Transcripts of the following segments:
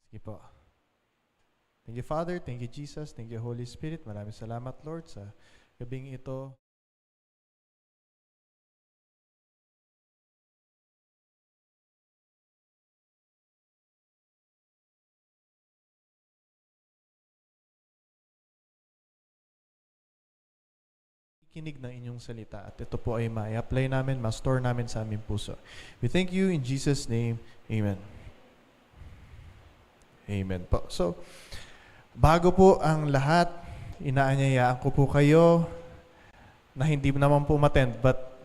Sige po. Thank you, Father. Thank you, Jesus. Thank you, Holy Spirit. Maraming salamat, Lord, sa gabing ito. Kinig ng inyong salita at ito po ay ma-apply namin, ma-store namin sa aming puso. We thank you in Jesus' name. Amen. Amen po. So, bago po ang lahat, inaanyayaan ko po kayo na hindi naman po umattend, but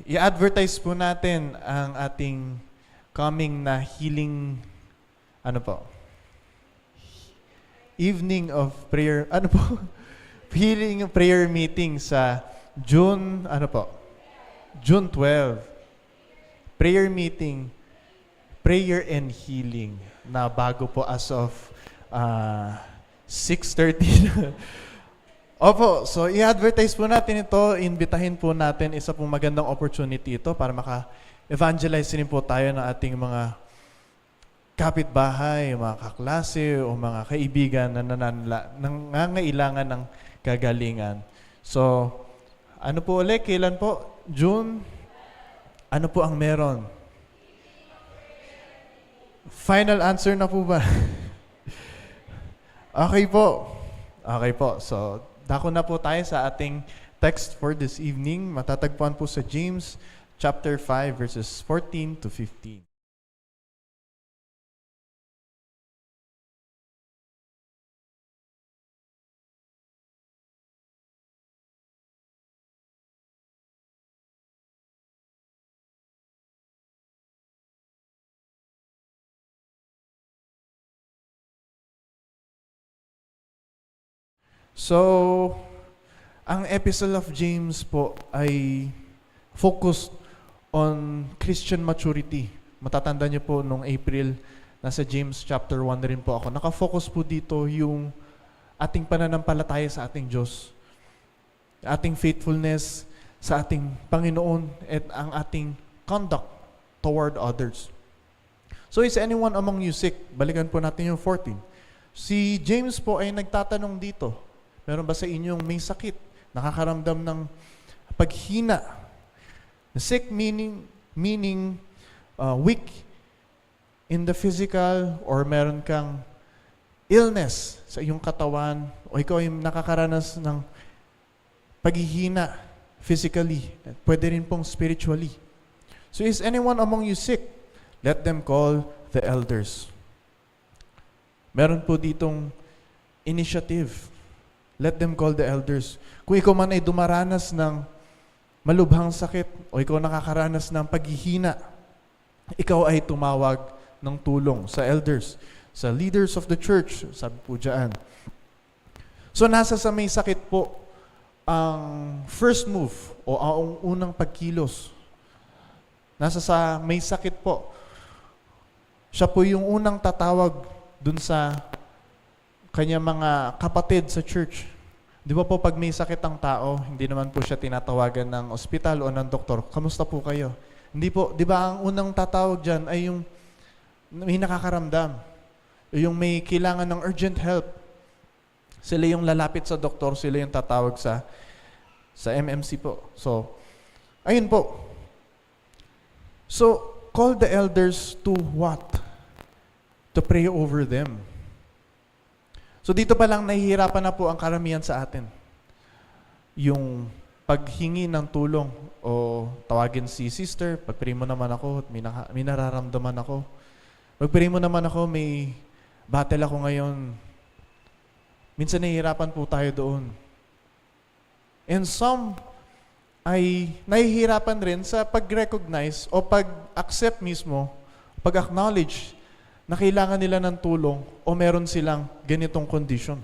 i-advertise po natin ang ating coming na healing, evening of prayer, healing prayer meeting sa June 12. Prayer meeting, prayer and healing na bago po as of 6:30. Opo, so i-advertise po natin ito, imbitahin po natin, isa pong magandang opportunity ito para maka-evangelize din po tayo ng ating mga kapitbahay, mga kaklase o mga kaibigan na nangangailangan ng kagalingan. So, ano po ulit? Kailan po? June? Ano po ang meron? Final answer na po ba? Okay po. Okay po. So, dako na po tayo sa ating text for this evening. Matatagpuan po sa James chapter 5 verses 14 to 15. So, ang epistle of James po ay focused on Christian maturity. Matatanda niyo po nung April, nasa James chapter 1 na rin po ako. Nakafocus po dito yung ating pananampalataya sa ating Diyos, ating faithfulness sa ating Panginoon at ang ating conduct toward others. So is anyone among you sick? Balikan po natin yung 14. Si James po ay nagtatanong dito, meron ba sa inyong may sakit? Nakakaramdam ng paghina. Sick meaning weak in the physical, or meron kang illness sa iyong katawan, o ikaw ay nakakaranas ng paghihina physically. Pwede rin pong spiritually. So is anyone among you sick? Let them call the elders. Meron po ditong initiative. Let them call the elders. Kung ikaw man ay dumaranas ng malubhang sakit o ikaw nakakaranas ng paghihina, ikaw ay tumawag ng tulong sa elders, sa leaders of the church, sabi po dyan. So nasa sa may sakit po ang first move o ang unang pagkilos. Nasa sa may sakit po. Siya po yung unang tatawag dun sa kanyang mga kapatid sa church. Di ba po pag may sakit ang tao, hindi naman po siya tinatawagan ng ospital o ng doktor, kamusta po kayo? Hindi po, di ba ang unang tatawag dyan ay yung may nakakaramdam, yung may kailangan ng urgent help. Sila yung lalapit sa doktor, sila yung tatawag sa MMC po. So, ayun po. So, call the elders to what? To pray over them. So dito pa lang nahihirapan na po ang karamihan sa atin. Yung paghingi ng tulong o tawagin si sister, pag-pray mo naman ako, may nararamdaman ako. Pag-pray mo naman ako, may battle ako ngayon. Minsan nahihirapan po tayo doon. And some ay nahihirapan rin sa pag-recognize o pag-accept mismo, pag-acknowledge na kailangan nila ng tulong o meron silang ganitong condition.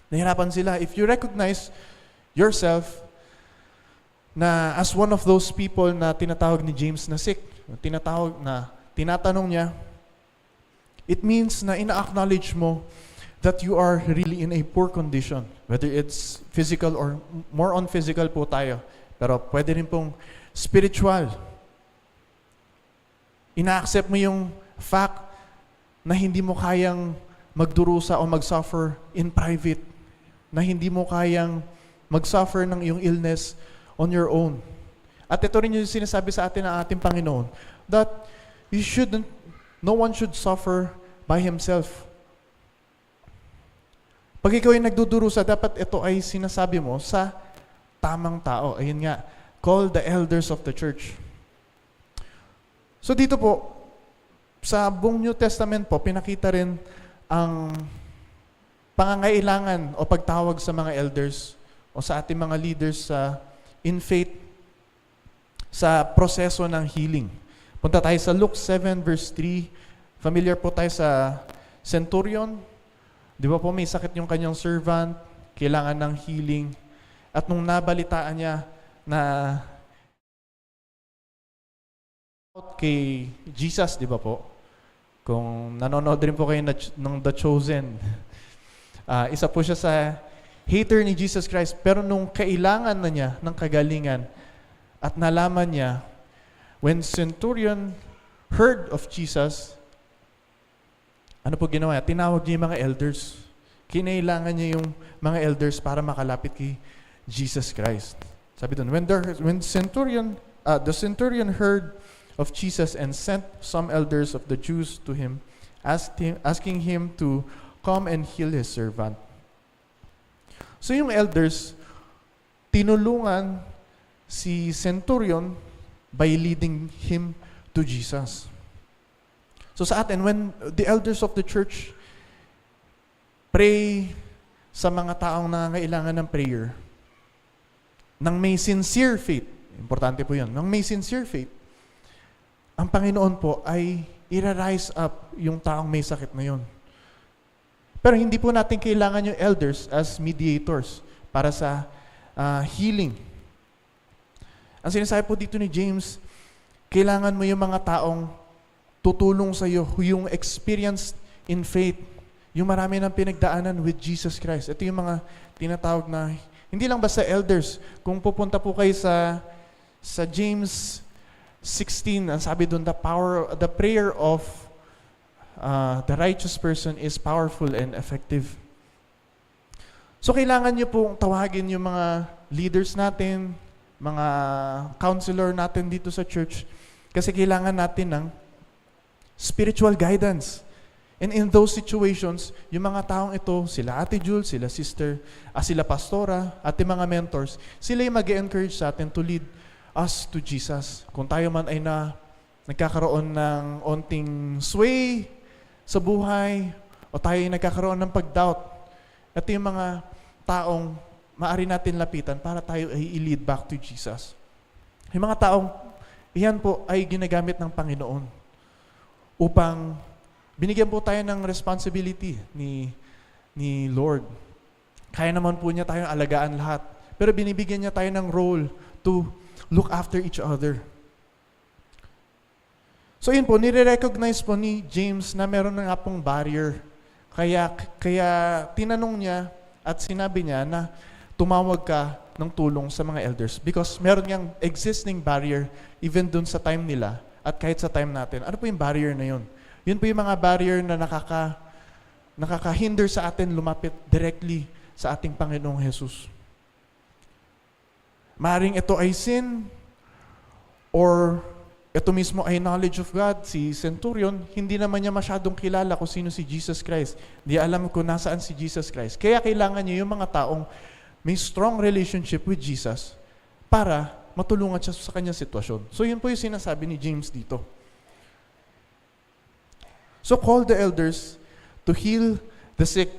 Nahirapan sila. If you recognize yourself na as one of those people na tinatawag ni James na sick, tinatanong niya, it means na ina-acknowledge mo that you are really in a poor condition. Whether it's physical or more on physical po tayo. Pero pwede rin pong spiritual. Ina-accept mo yung fact na hindi mo kayang magdurusa o mag-suffer in private, na hindi mo kayang mag-suffer ng iyong illness on your own. At ito rin yung sinasabi sa atin ng ating Panginoon, that no one should suffer by himself. Pag ikaw ay nagdudurusa, dapat ito ay sinasabi mo sa tamang tao. Ayun nga, call the elders of the church. So dito po, sa buong New Testament po, pinakita rin ang pangangailangan o pagtawag sa mga elders o sa ating mga leaders in faith sa proseso ng healing. Punta tayo sa Luke 7 verse 3. Familiar po tayo sa centurion. Di ba po may sakit yung kanyang servant, kailangan ng healing. At nung nabalitaan niya na kay Jesus, di ba po? Kung nanonood rin po kayo ng The Chosen, isa po siya sa hater ni Jesus Christ. Pero nung kailangan na niya ng kagalingan at nalaman niya, when centurion heard of Jesus, ano po ginawa niya? Tinawag niya yung mga elders. Kinailangan niya yung mga elders para makalapit kay Jesus Christ. Sabi doon, the centurion heard of Jesus and sent some elders of the Jews to him, asking him to come and heal his servant. So yung elders, tinulungan si centurion by leading him to Jesus. So sa atin, when the elders of the church pray sa mga taong nangangailangan ng prayer, nang may sincere faith, importante po yun, nang may sincere faith, ang Panginoon po ay ira-rise up yung taong may sakit na yun. Pero hindi po natin kailangan yung elders as mediators para sa healing. Ang sinasabi po dito ni James, kailangan mo yung mga taong tutulong sa iyo, yung experience in faith, yung marami ng pinagdaanan with Jesus Christ. Ito yung mga tinatawag na, hindi lang basta elders. Kung pupunta po kayo sa James 16, ang sabi doon, the prayer of the righteous person is powerful and effective. So kailangan niyo pong tawagin yung mga leaders natin, mga counselor natin dito sa church, kasi kailangan natin ng spiritual guidance. And in those situations, yung mga taong ito, sila Ate Jules, sila Sister, sila Pastora, at yung mga mentors, sila yung mag-encourage sa atin to lead us to Jesus. Kung tayo man ay nagkakaroon ng onting sway sa buhay, o tayo ay nagkakaroon ng pag-doubt, ito yung mga taong maaari natin lapitan para tayo ay i-lead back to Jesus. Yung mga taong, iyan po ay ginagamit ng Panginoon upang binigyan po tayo ng responsibility ni Lord. Kaya naman po niya tayong alagaan lahat. Pero binibigyan niya tayo ng role to look after each other. So yun po, nire-recognize po ni James na meron na nga pong barrier. Kaya tinanong niya at sinabi niya na tumawag ka ng tulong sa mga elders because meron niyang existing barrier even dun sa time nila at kahit sa time natin. Ano po yung barrier na yun? Yun po yung mga barrier na nakakahinder sa atin lumapit directly sa ating Panginoong Jesus. Maring ito ay sin or ito mismo ay knowledge of God. Si centurion, hindi naman niya masyadong kilala kung sino si Jesus Christ. Hindi alam kung nasaan si Jesus Christ. Kaya kailangan niya yung mga taong may strong relationship with Jesus para matulungan siya sa kanyang sitwasyon. So yun po yung sinasabi ni James dito. So call the elders to heal the sick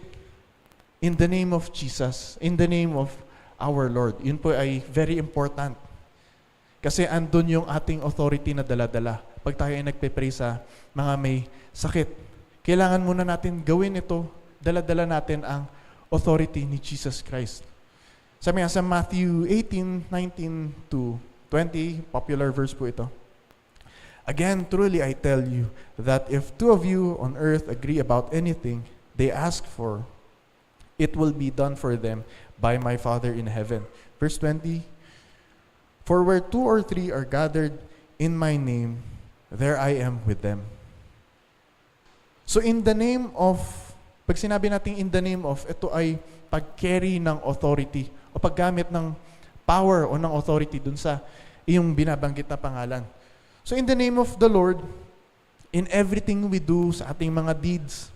in the name of Jesus, in the name of our Lord. Yun po ay very important. Kasi andun yung ating authority na dala-dala. Pag tayo ay nagpe-pray sa mga may sakit, kailangan muna natin gawin ito, dala-dala natin ang authority ni Jesus Christ. Sabi nga sa Matthew 18:19 to 20, popular verse po ito. Again, truly I tell you that if two of you on earth agree about anything they ask for, it will be done for them by my Father in heaven. Verse 20, for where 2 or 3 are gathered in my name, there I am with them. So in the name of, pag sinabi natin in the name of, ito ay pag-carry ng authority o paggamit ng power o ng authority dun sa iyong binabanggit na pangalan. So in the name of the Lord, in everything we do sa ating mga deeds,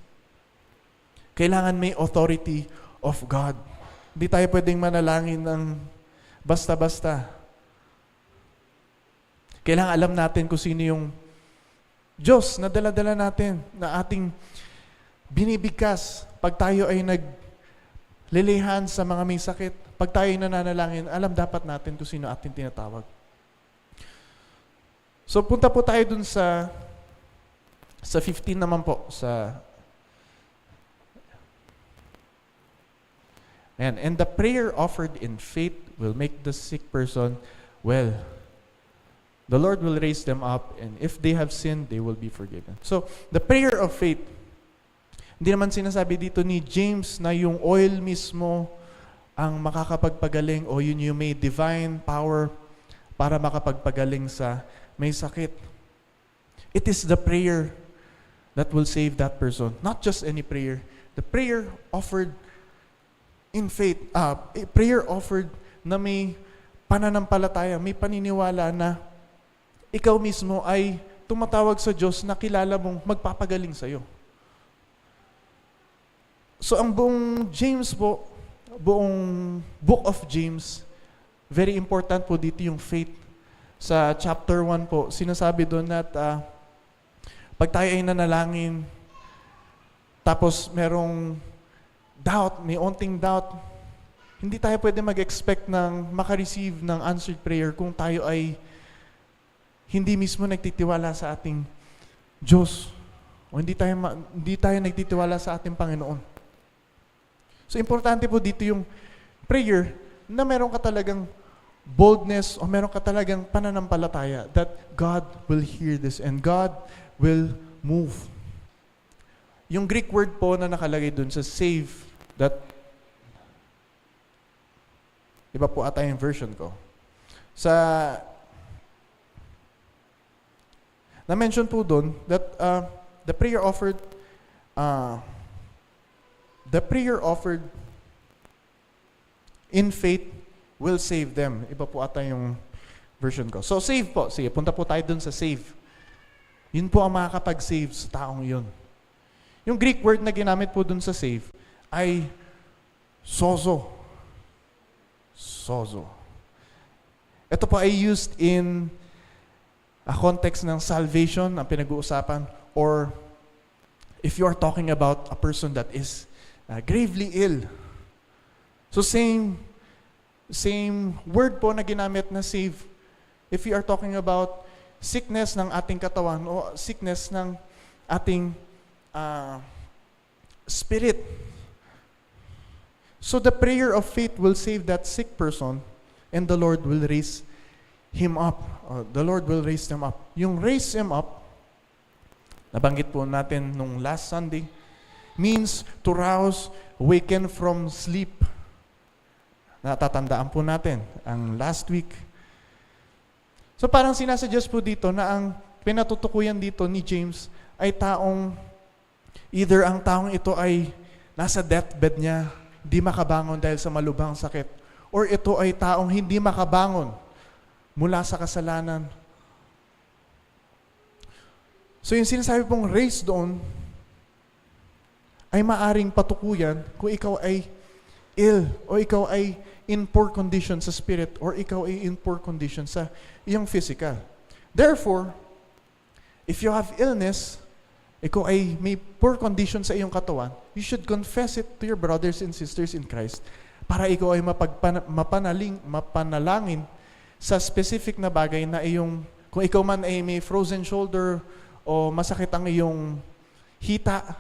kailangan may authority of God. Hindi tayo pwedeng manalangin ng basta-basta. Kailangan alam natin kung sino yung Diyos na dala-dala natin, na ating binibigkas. Pag tayo ay naglilihan sa mga may sakit, pag tayo ay nananalangin, alam dapat natin kung sino ating tinatawag. So punta po tayo dun sa 15 naman po, and the prayer offered in faith will make the sick person well. The Lord will raise them up, and if they have sinned, they will be forgiven. So, the prayer of faith, hindi naman sinasabi dito ni James na yung oil mismo ang makakapagpagaling o yun yung may divine power para makapagpagaling sa may sakit. It is the prayer that will save that person. Not just any prayer. The prayer offered in faith, prayer offered na may pananampalataya, may paniniwala na ikaw mismo ay tumatawag sa Diyos na kilala mong magpapagaling sa'yo. So ang buong James po, buong book of James, very important po dito yung faith. Sa chapter 1 po, sinasabi doon na pag tayo ay nanalangin, tapos merong doubt, may onting doubt, hindi tayo pwede mag-expect ng makareceive ng answered prayer kung tayo ay hindi mismo nagtitiwala sa ating Diyos o hindi tayo nagtitiwala sa ating Panginoon. So importante po dito yung prayer na meron ka talagang boldness o meron ka talagang pananampalataya that God will hear this and God will move. Yung Greek word po na nakalagay dun sa save, that iba po ata yung version ko. Na-mention po doon that the prayer offered in faith will save them. Iba po ata yung version ko. So save po. Sige, punta po tayo doon sa save. Yun po ang makakapag-save sa taong yun. Yung Greek word na ginamit po doon sa save ay sozo. Sozo. Ito po ay used in a context ng salvation ang pinag-uusapan, or if you are talking about a person that is gravely ill. So same word po na ginamit na save if you are talking about sickness ng ating katawan o sickness ng ating spirit. So the prayer of faith will save that sick person and the Lord will raise him up. The Lord will raise them up. Yung raise him up, nabanggit po natin nung last Sunday, means to rouse, awaken from sleep. Natatandaan po natin ang last week. So parang sinasuggest po dito na ang pinatutukuyan dito ni James ay either ang taong ito ay nasa deathbed niya, hindi makabangon dahil sa malubhang sakit, or ito ay taong hindi makabangon mula sa kasalanan. So yung sinasabi pong raise doon ay maaring patukuyan kung ikaw ay ill o ikaw ay in poor condition sa spirit or ikaw ay in poor condition sa iyong physical. Therefore, if you have illness, ikaw ay may poor condition sa iyong katawan, you should confess it to your brothers and sisters in Christ para ikaw ay mapanalangin sa specific na bagay na kung ikaw man ay may frozen shoulder o masakit ang iyong hita,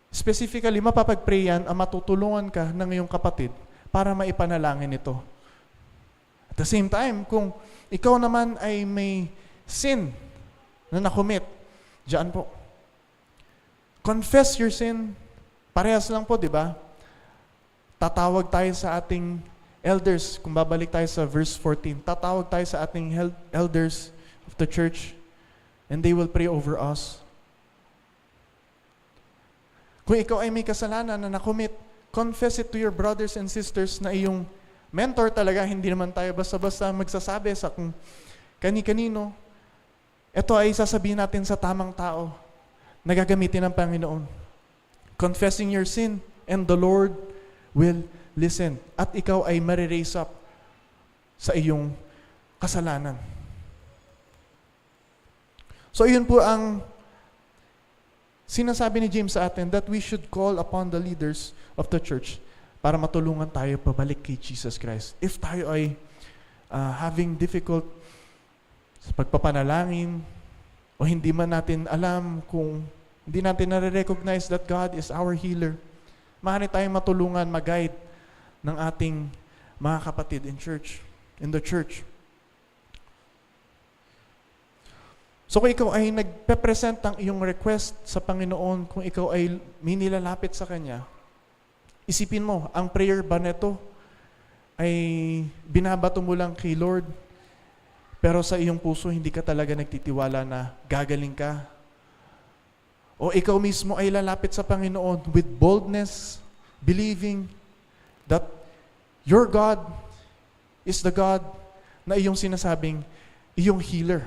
specifically mapapag-pray yan ang matutulungan ka ng iyong kapatid para maipanalangin ito. At the same time, kung ikaw naman ay may sin na nakomit, diyan po, confess your sin. Parehas lang po, di ba? Tatawag tayo sa ating elders, kung babalik tayo sa verse 14, tatawag tayo sa ating elders of the church and they will pray over us. Kung ikaw ay may kasalanan na nakomit, confess it to your brothers and sisters na iyong mentor talaga. Hindi naman tayo basta-basta magsasabi sa kung kani-kanino. Ito ay sasabihin natin sa tamang tao na gagamitin ng Panginoon. Confessing your sin and the Lord will listen. At ikaw ay mariraise up sa iyong kasalanan. So yun po ang sinasabi ni James sa atin, that we should call upon the leaders of the church para matulungan tayo pabalik kay Jesus Christ. If tayo ay having difficult sa pagpapanalangin o hindi man natin alam kung hindi natin nare-recognize that God is our healer, maaari tayong matulungan, mag-guide ng ating mga kapatid in the church. So kung ikaw ay nagpe-present ng iyong request sa Panginoon, kung ikaw ay may nilalapit sa Kanya, isipin mo, ang prayer ba neto ay binabato mo lang kay Lord, pero sa iyong puso hindi ka talaga nagtitiwala na gagaling ka? O ikaw mismo ay lalapit sa Panginoon with boldness, believing that your God is the God na iyong sinasabing iyong healer.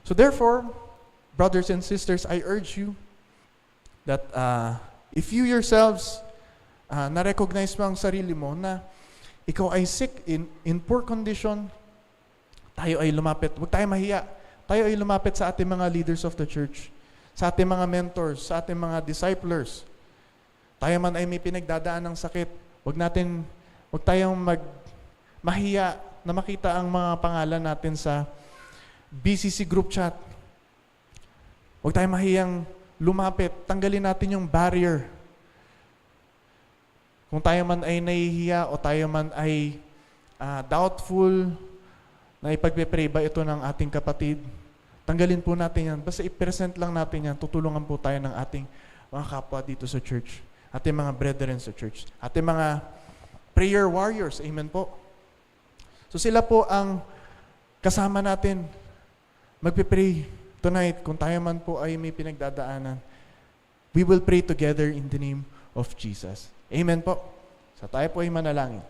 So therefore, brothers and sisters, I urge you that if you yourselves na-recognize mo ang sarili mo na ikaw ay sick, in poor condition, tayo ay lumapit. Huwag tayo mahiya. Tayo ay lumapit sa ating mga leaders of the church, sa ating mga mentors, sa ating mga disciplers. Tayo man ay may pinagdadaan ng sakit. Huwag tayong mahiya na makita ang mga pangalan natin sa BCC group chat. Huwag tayong mahiyang lumapit. Tanggalin natin yung barrier. Kung tayo man ay nahihiya o tayo man ay doubtful na ipagpe-pray ba ito ng ating kapatid, tanggalin po natin yan. Basta i-present lang natin yan. Tutulungan po tayo ng ating mga kapwa dito sa church. Ating mga brethren sa church. Ating mga prayer warriors. Amen po. So sila po ang kasama natin magpe-pray tonight. Kung tayo man po ay may pinagdadaanan, we will pray together in the name of Jesus. Amen po. So tayo po ay manalangin.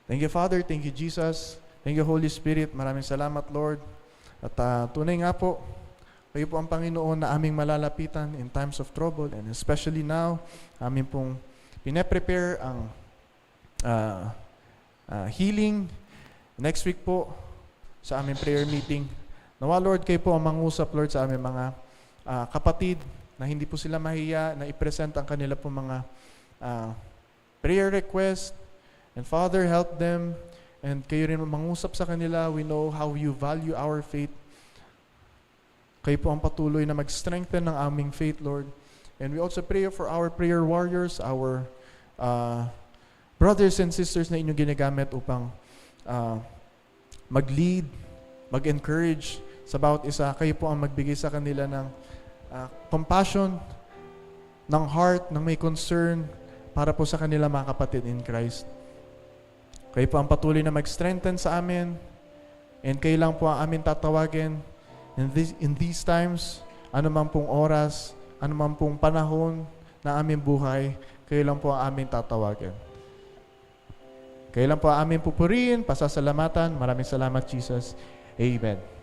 Thank you, Father. Thank you, Jesus. Thank you, Holy Spirit. Maraming salamat, Lord. At tunay nga po, kayo po ang Panginoon na aming malalapitan in times of trouble, and especially now, aming pong pine-prepare ang healing. Next week po, sa aming prayer meeting, nawa, Lord, kayo po ang mangusap, Lord, sa aming mga kapatid na hindi po sila mahiya na i-present ang kanila po mga prayer request. And Father, help them. And kayo rin mangusap sa kanila. We know how you value our faith. Kayo po ang patuloy na mag-strengthen ng aming faith, Lord. And we also pray for our prayer warriors, our brothers and sisters na inyong ginagamit upang mag-lead, mag-encourage sa bawat isa. Kayo po ang magbigay sa kanila ng compassion, ng heart, ng may concern para po sa kanila mga kapatid in Christ. Kayo po ang patuloy na mag-strengthen sa amin, and kayo lang po ang amin tatawagin in these times, anuman pong oras, anuman pong panahon na aming buhay, kayo lang po ang amin tatawagin. Kayo lang po ang aming pupurihin, pasasalamatan. Maraming salamat, Jesus. Amen.